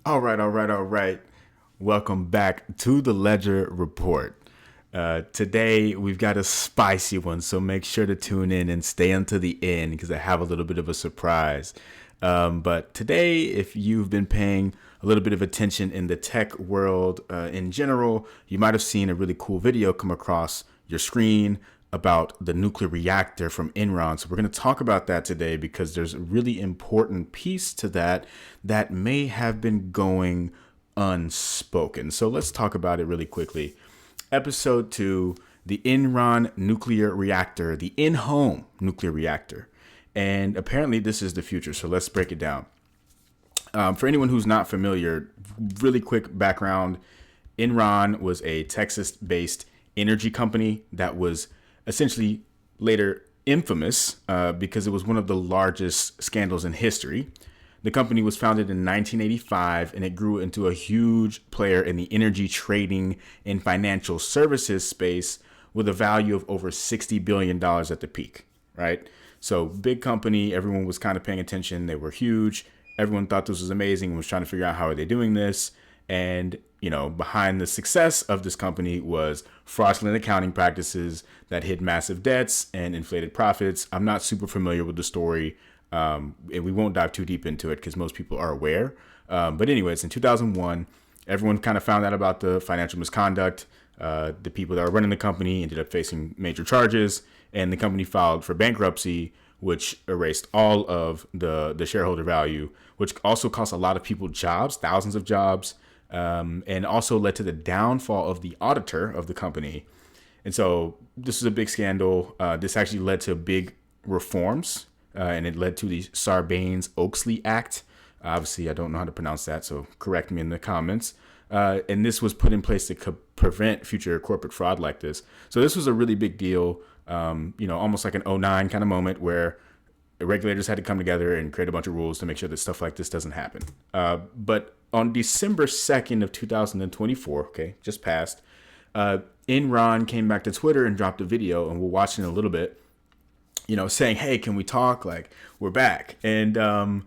All right. Welcome back to the Ledger Report. Today we've got a spicy one, so make sure to tune in and stay until the end because I have a little bit of a surprise. But today, if you've been paying a little bit of attention in the tech world in general, you might have seen a really cool video come across your screen about the nuclear reactor from Enron. So we're going to talk about that today because there's a really important piece to that may have been going unspoken. So let's talk about it really quickly. Episode 2, the Enron Nuclear Reactor, the in-home nuclear reactor. And apparently this is the future. So let's break it down. For anyone who's not familiar, really quick background. Enron was a Texas-based energy company that was essentially later infamous because it was one of the largest scandals in history. The company was founded in 1985 and it grew into a huge player in the energy trading and financial services space with a value of over $60 billion at the peak, right? So big company, everyone was kind of paying attention. They were huge. Everyone thought this was amazing and was trying to figure out how are they doing this. And, behind the success of this company was fraudulent accounting practices that hid massive debts and inflated profits. I'm not super familiar with the story, and we won't dive too deep into it because most people are aware. But anyways, in 2001, everyone kind of found out about the financial misconduct. The people that were running the company ended up facing major charges, and the company filed for bankruptcy, which erased all of the shareholder value, which also cost a lot of people jobs, thousands of jobs, and also led to the downfall of the auditor of the company. And so this was a big scandal. This actually led to big reforms, and it led to the Sarbanes-Oxley Act. Obviously, I don't know how to pronounce that, so correct me in the comments. And this was put in place to prevent future corporate fraud like this. So this was a really big deal, almost like an '09 kind of moment where regulators had to come together and create a bunch of rules to make sure that stuff like this doesn't happen. But on December 2nd of 2024, okay, just passed, Enron came back to Twitter and dropped a video, and we'll watch it in a little bit, saying, hey, can we talk? Like, we're back. And,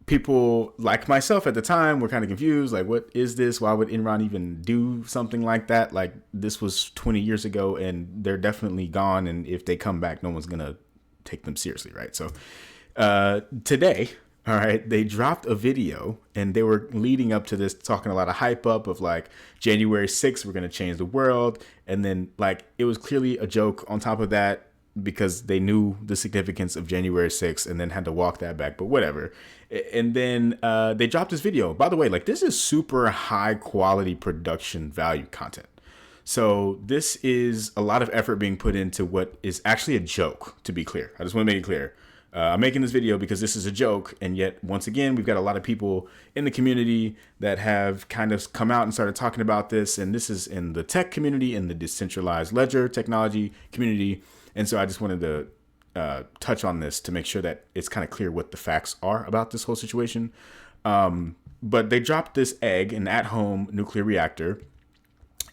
people like myself at the time were kind of confused. Like, what is this? Why would Enron even do something like that? Like, this was 20 years ago, and they're definitely gone. And if they come back, no one's going to take them seriously, right? So today, all right, they dropped a video and they were leading up to this, talking a lot of hype up of like January 6th, we're going to change the world. And then like it was clearly a joke on top of that because they knew the significance of January 6th and then had to walk that back, but whatever. And then they dropped this video. By the way, like this is super high quality production value content. So this is a lot of effort being put into what is actually a joke, to be clear. I just want to make it clear. I'm making this video because this is a joke. And yet, once again, we've got a lot of people in the community that have kind of come out and started talking about this. And this is in the tech community, in the decentralized ledger technology community. And so I just wanted to touch on this to make sure that it's kind of clear what the facts are about this whole situation. But they dropped this egg, an at-home nuclear reactor.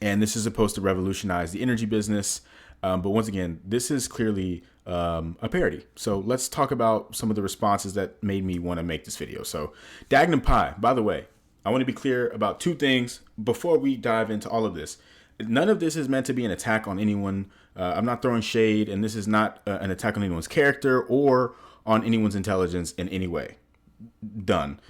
And this is supposed to revolutionize the energy business. But once again, this is clearly a parody. So let's talk about some of the responses that made me want to make this video. So Dagnum Pi, by the way, I want to be clear about two things before we dive into all of this. None of this is meant to be an attack on anyone. I'm not throwing shade, and this is not an attack on anyone's character or on anyone's intelligence in any way. Done.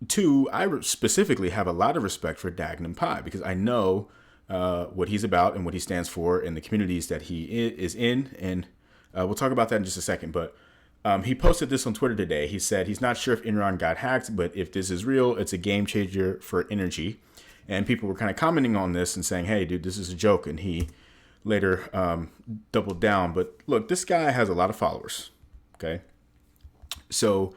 Two, I specifically have a lot of respect for Dagnum Pi because I know what he's about and what he stands for in the communities that he is in. And we'll talk about that in just a second. But he posted this on Twitter today. He said he's not sure if Enron got hacked, but if this is real, it's a game changer for energy. And people were kind of commenting on this and saying, hey, dude, this is a joke. And he later doubled down. But look, this guy has a lot of followers. Okay. So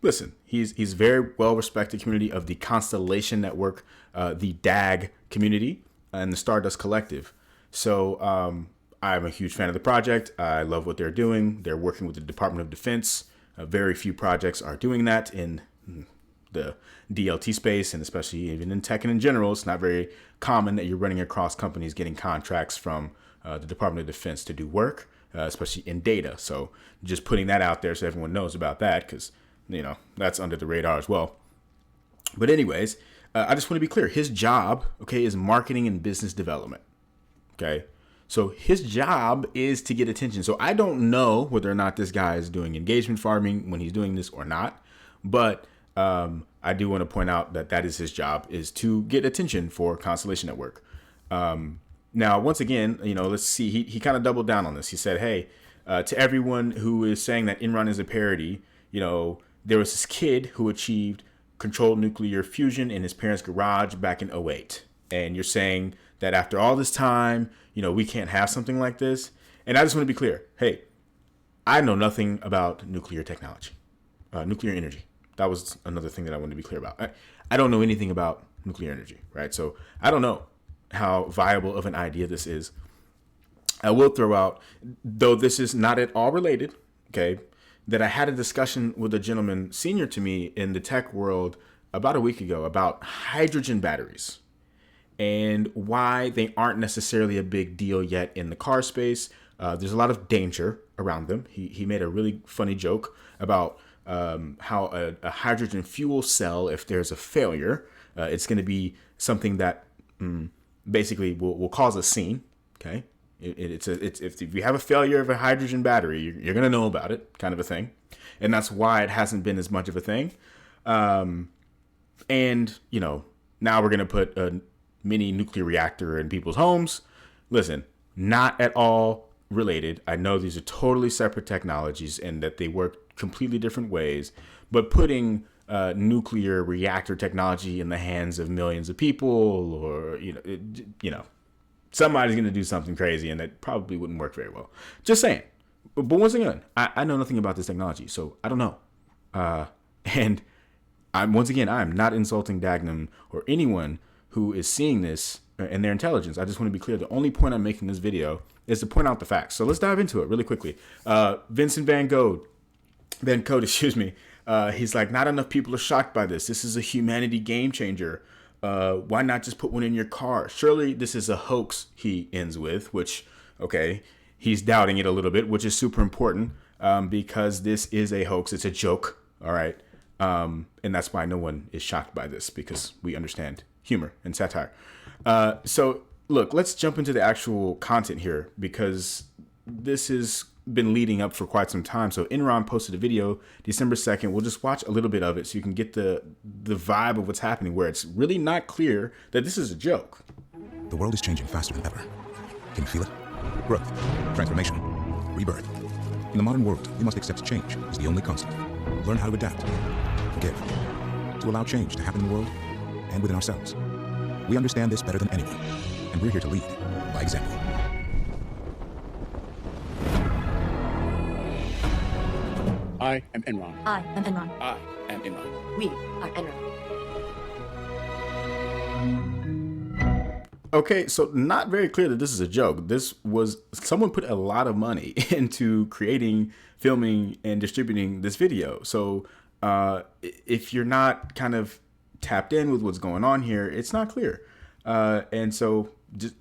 listen, he's very well respected community of the Constellation Network, the DAG community, and the Stardust Collective. So I'm a huge fan of the project. I love what they're doing. They're working with the Department of Defense. Very few projects are doing that in the DLT space, and especially even in tech and in general. It's not very common that you're running across companies getting contracts from the Department of Defense to do work, especially in data. So just putting that out there so everyone knows about that, because that's under the radar as well. But anyways, I just want to be clear. His job, okay, is marketing and business development. Okay. So his job is to get attention. So I don't know whether or not this guy is doing engagement farming when he's doing this or not. But I do want to point out that is his job, is to get attention for Constellation Network. Now, once again, let's see. He kind of doubled down on this. He said, hey, to everyone who is saying that Enron is a parody, there was this kid who achieved controlled nuclear fusion in his parents' garage back in '08. And you're saying that after all this time, we can't have something like this. And I just want to be clear. Hey, I know nothing about nuclear technology, nuclear energy. That was another thing that I wanted to be clear about. I don't know anything about nuclear energy, right? So I don't know how viable of an idea this is. I will throw out, though this is not at all related, okay, that I had a discussion with a gentleman senior to me in the tech world about a week ago about hydrogen batteries and why they aren't necessarily a big deal yet in the car space. There's a lot of danger around them. He made a really funny joke about how a hydrogen fuel cell, if there's a failure, it's going to be something that basically will cause a scene. Okay, if you have a failure of a hydrogen battery, you're going to know about it, kind of a thing, and that's why it hasn't been as much of a thing. And now we're going to put a mini nuclear reactor in people's homes. Listen, not at all related. I know these are totally separate technologies and that they work completely different ways, but putting nuclear reactor technology in the hands of millions of people, or somebody's going to do something crazy, and that probably wouldn't work very well. Just saying. But once again, I know nothing about this technology, so I don't know. And I'm not insulting Dagnum or anyone who is seeing this and their intelligence. I just want to be clear. The only point I'm making this video is to point out the facts. So let's dive into it really quickly. Vincent Van Code, he's like, not enough people are shocked by this. This is a humanity game changer. Why not just put one in your car? Surely this is a hoax, he ends with, which, okay, he's doubting it a little bit, which is super important because this is a hoax. It's a joke. All right. And that's why no one is shocked by this, because we understand humor and satire. So look, let's jump into the actual content here, because this has been leading up for quite some time. So Enron posted a video December 2nd. We'll just watch a little bit of it so you can get the vibe of what's happening, where it's really not clear that this is a joke. The world is changing faster than ever. Can you feel it? Growth, transformation, rebirth. In the modern world, we must accept change as the only constant. Learn how to adapt, forgive, to allow change to happen in the world and within ourselves. We understand this better than anyone, and we're here to lead by example. I am Enron. I am Enron. I am Enron. We are Enron. Okay, so not very clear that this is a joke. Someone put a lot of money into creating, filming, and distributing this video. So if you're not kind of tapped in with what's going on here, it's not clear. And so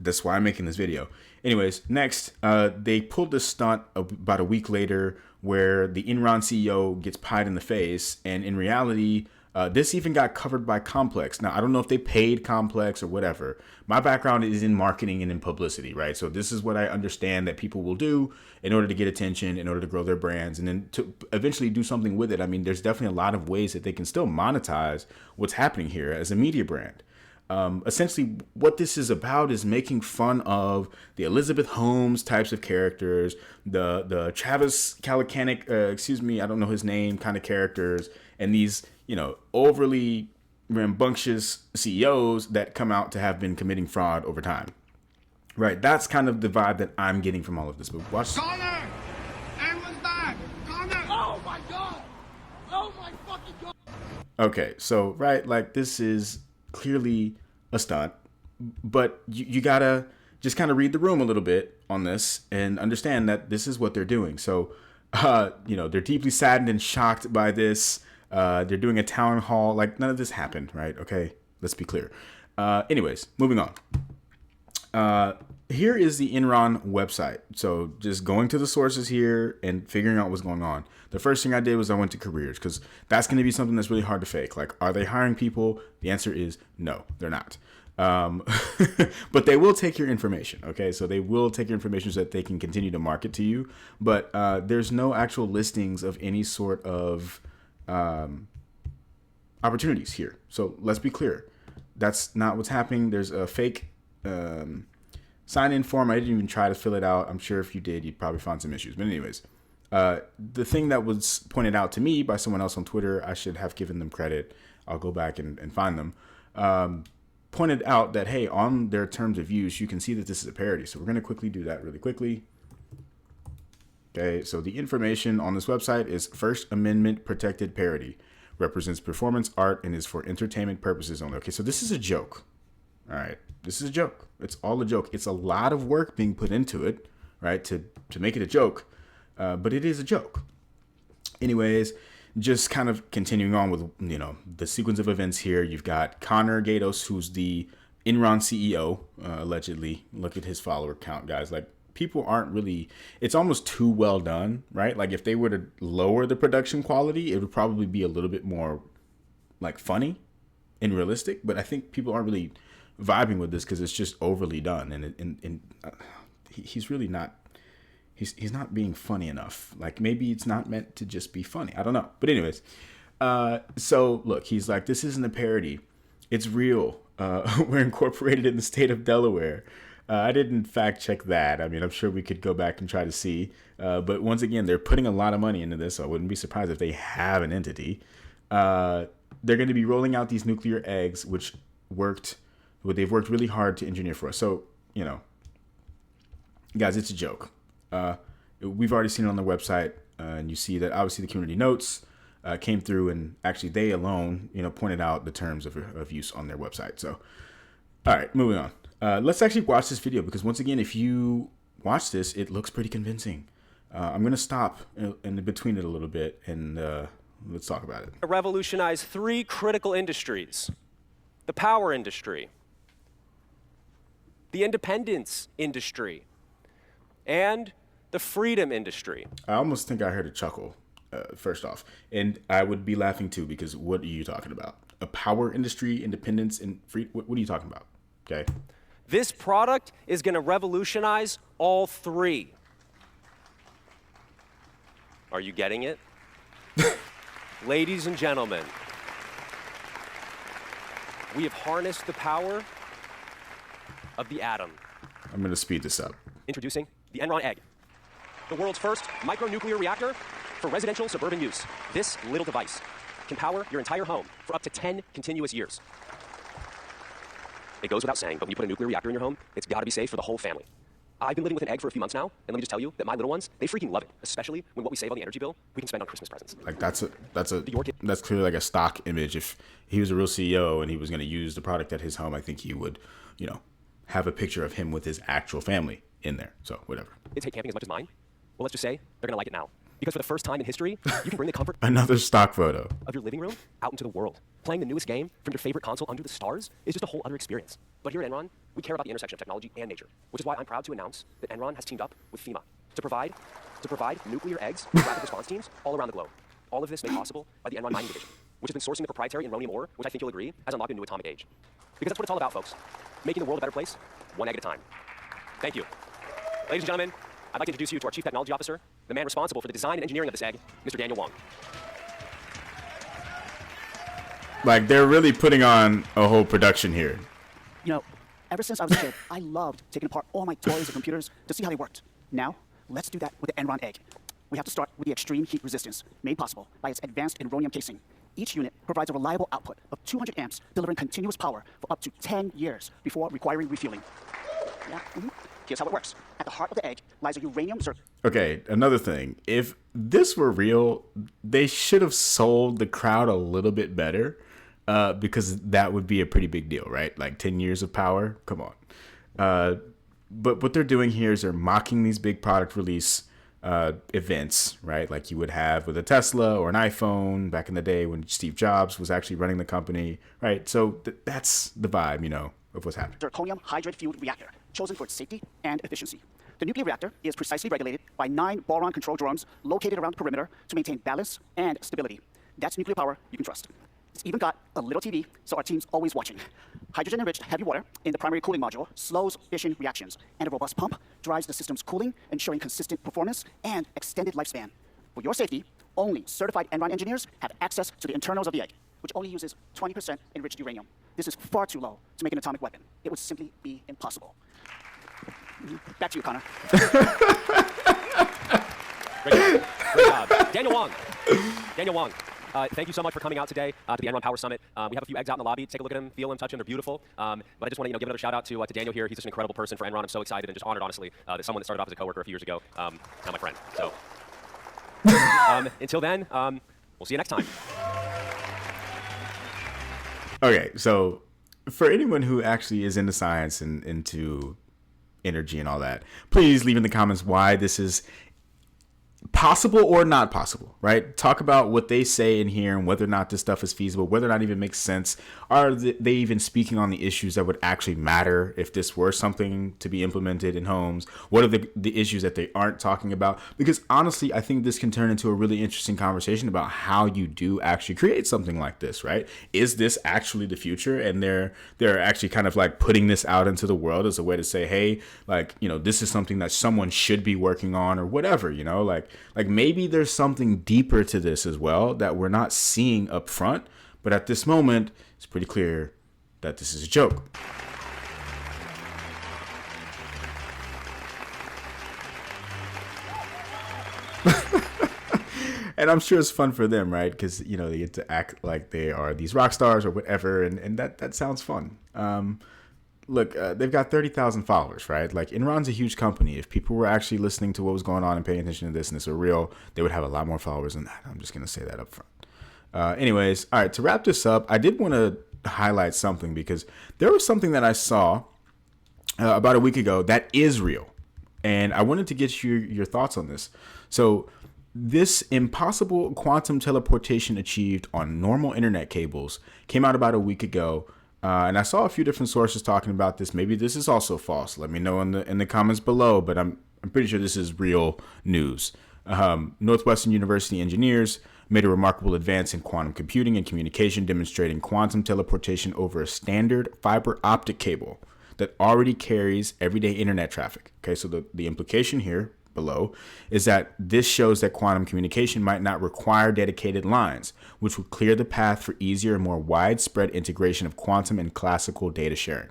that's why I'm making this video. Anyways, next, they pulled this stunt about a week later where the Enron CEO gets pied in the face. And in reality, this even got covered by Complex. Now, I don't know if they paid Complex or whatever. My background is in marketing and in publicity, right? So this is what I understand that people will do in order to get attention, in order to grow their brands, and then to eventually do something with it. I mean, there's definitely a lot of ways that they can still monetize what's happening here as a media brand. Essentially, what this is about is making fun of the Elizabeth Holmes types of characters, the Travis Kalanick, I don't know his name, kind of characters, and these, overly rambunctious CEOs that come out to have been committing fraud over time. Right, that's kind of the vibe that I'm getting from all of this. But watch. Connor! Everyone's back! Connor! Oh my god! Oh my fucking god! Okay, so, right, like, this is clearly a stunt, but you gotta just kind of read the room a little bit on this and understand that this is what they're doing. So, they're deeply saddened and shocked by this. They're doing a town hall. Like, none of this happened, right? Okay, let's be clear. Anyways, moving on. here is the Enron website. So just going to the sources here and figuring out what's going on. The first thing I did was I went to careers because that's going to be something that's really hard to fake. Like, are they hiring people? The answer is no, they're not. But they will take your information. Okay, so they will take your information so that they can continue to market to you. But there's no actual listings of any sort of opportunities here. So let's be clear. That's not what's happening. There's a fake sign-in form. I didn't even try to fill it out. I'm sure if you did, you'd probably find some issues. But anyways, the thing that was pointed out to me by someone else on Twitter, I should have given them credit. I'll go back and find them. Pointed out that, hey, on their terms of use, you can see that this is a parody. So we're going to quickly do that really quickly. Okay, so the information on this website is First Amendment protected parody. Represents performance art and is for entertainment purposes only. Okay, so this is a joke. All right, this is a joke. It's all a joke. It's a lot of work being put into it, right, to make it a joke. But it is a joke. Anyways, just kind of continuing on with, the sequence of events here. You've got Connor Gatos, who's the Enron CEO, allegedly. Look at his follower count, guys. Like, people aren't really, it's almost too well done, right? Like, if they were to lower the production quality, it would probably be a little bit more, like, funny and realistic. But I think people aren't really vibing with this because it's just overly done. And he's really not, he's not being funny enough. Like, maybe it's not meant to just be funny. I don't know. But anyways, so look, he's like, this isn't a parody. It's real. We're incorporated in the state of Delaware. I didn't fact check that. I mean, I'm sure we could go back and try to see. But once again, they're putting a lot of money into this. So I wouldn't be surprised if they have an entity. They're going to be rolling out these nuclear eggs, which they've worked really hard to engineer for us. So, guys, it's a joke. We've already seen it on the website, and you see that obviously the community notes came through, and actually they alone, pointed out the terms of use on their website. So, all right, moving on. Let's actually watch this video because once again, if you watch this, it looks pretty convincing. I'm going to stop in between it a little bit and let's talk about it. Revolutionize 3 critical industries: the power industry, the independence industry, and the freedom industry. I almost think I heard a chuckle, first off. And I would be laughing too, because what are you talking about? A power industry, independence, and free? What are you talking about? Okay. This product is going to revolutionize all 3. Are you getting it? Ladies and gentlemen, we have harnessed the power of the atom. I'm going to speed this up. Introducing the Enron Egg, the world's first micro-nuclear reactor for residential suburban use. This little device can power your entire home for up to 10 continuous years. It goes without saying, but when you put a nuclear reactor in your home, it's got to be safe for the whole family. I've been living with an egg for a few months now, and let me just tell you that my little ones, they freaking love it, especially when what we save on the energy bill, we can spend on Christmas presents. Like, that's clearly like a stock image. If he was a real CEO and he was going to use the product at his home, I think he would, have a picture of him with his actual family in there. So whatever. Kids hate camping as much as mine. Well, let's just say they're going to like it now. Because for the first time in history, you can bring the comfort Another stock photo of your living room out into the world. Playing the newest game from your favorite console under the stars is just a whole other experience. But here at Enron, we care about the intersection of technology and nature, which is why I'm proud to announce that Enron has teamed up with FEMA to provide nuclear eggs for rapid response teams all around the globe. All of this made possible by the Enron mining division, which has been sourcing the proprietary enronium ore, which I think you'll agree has unlocked a new atomic age. Because that's what it's all about, folks. Making the world a better place, one egg at a time. Thank you. Ladies and gentlemen, I'd like to introduce you to our Chief Technology Officer, the man responsible for the design and engineering of this egg, Mr. Daniel Wong. Like, they're really putting on a whole production here. Ever since I was a kid, I loved taking apart all my toys and computers to see how they worked. Now, let's do that with the Enron Egg. We have to start with the extreme heat resistance, made possible by its advanced enronium casing. Each unit provides a reliable output of 200 amps, delivering continuous power for up to 10 years before requiring refueling. Here's how it works. At the heart of the egg lies a uranium circuit. Okay, another thing. If this were real, they should have sold the crowd a little bit better, because that would be a pretty big deal, right? Like 10 years of power. Come on. But what they're doing here is they're mocking these big product release events, right? Like you would have with a Tesla or an iPhone back in the day when Steve Jobs was actually running the company, right? So that's the vibe, of what's happening. Zirconium hydrate fueled reactor chosen for its safety and efficiency. The nuclear reactor is precisely regulated by 9 boron-controlled drones located around the perimeter to maintain balance and stability. That's nuclear power you can trust. It's even got a little TV, so our team's always watching. Hydrogen-enriched heavy water in the primary cooling module slows fission reactions, and a robust pump drives the system's cooling, ensuring consistent performance and extended lifespan. For your safety, only certified Enron engineers have access to the internals of the egg, which only uses 20% enriched uranium. This is far too low to make an atomic weapon. It would simply be impossible. Back to you, Connor. Great job. Great job. Daniel Wong. Thank you so much for coming out today to the Enron Power Summit. We have a few eggs out in the lobby. Take a look at them, feel them, touch them. They're beautiful. But I just want to give another shout out to Daniel here. He's just an incredible person for Enron. I'm so excited and just honored, honestly, that someone that started off as a coworker a few years ago, now my friend. So until then, we'll see you next time. Okay, so for anyone who actually is into science and into energy and all that, please leave in the comments why this is possible or not possible, right? Talk about what they say in here and whether or not this stuff is feasible, whether or not it even makes sense. Are they even speaking on the issues that would actually matter if this were something to be implemented in homes? What are the issues that they aren't talking about? Because honestly, I think this can turn into a really interesting conversation about how you do actually create something like this, right? Is this actually the future? And they're actually kind of like putting this out into the world as a way to say, hey, like, you know, this is something that someone should be working on or whatever, you know, like maybe there's something deeper to this as well that we're not seeing up front. But at this moment, it's pretty clear that this is a joke. And I'm sure it's fun for them, right? Because, you know, they get to act like they are these rock stars or whatever. And that sounds fun. Look, they've got 30,000 followers, right? Like, Enron's a huge company. If people were actually listening to what was going on and paying attention to this and this were real, they would have a lot more followers than that. I'm just going to say that up front. Anyways, all right, to wrap this up, I did want to highlight something because there was something that I saw about a week ago that is real. And I wanted to get your thoughts on this. So this impossible quantum teleportation achieved on normal internet cables came out about a week ago. And I saw a few different sources talking about this. Maybe this is also false. Let me know in the comments below. But I'm pretty sure this is real news. Northwestern University engineers made a remarkable advance in quantum computing and communication, demonstrating quantum teleportation over a standard fiber optic cable that already carries everyday internet traffic. Okay, so the implication here below is that this shows that quantum communication might not require dedicated lines, which would clear the path for easier and more widespread integration of quantum and classical data sharing.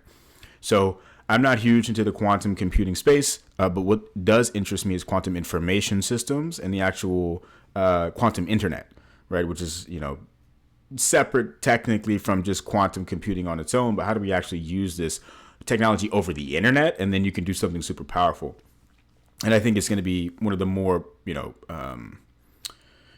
So I'm not huge into the quantum computing space, but what does interest me is quantum information systems and the actual quantum internet, right? Which is, you know, separate technically from just quantum computing on its own, but how do we actually use this technology over the internet? And then you can do something super powerful. And I think it's going to be one of the more, you know,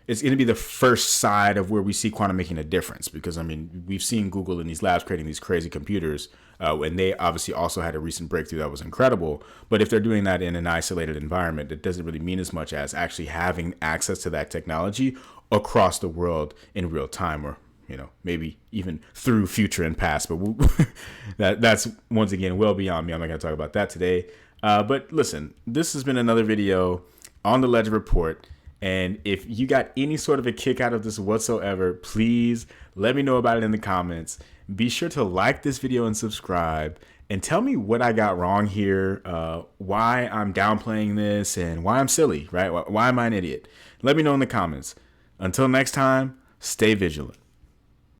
it's going to be the first side of where we see quantum making a difference. Because, I mean, we've seen Google in these labs creating these crazy computers, and they obviously also had a recent breakthrough that was incredible. But if they're doing that in an isolated environment, it doesn't really mean as much as actually having access to that technology across the world in real time, or, you know, maybe even through future and past. But that's, once again, well beyond me. I'm not going to talk about that today. But listen, this has been another video on the Ledger Report. And if you got any sort of a kick out of this whatsoever, please let me know about it in the comments. Be sure to like this video and subscribe. And tell me what I got wrong here, why I'm downplaying this, and why I'm silly, right? Why am I an idiot? Let me know in the comments. Until next time, stay vigilant.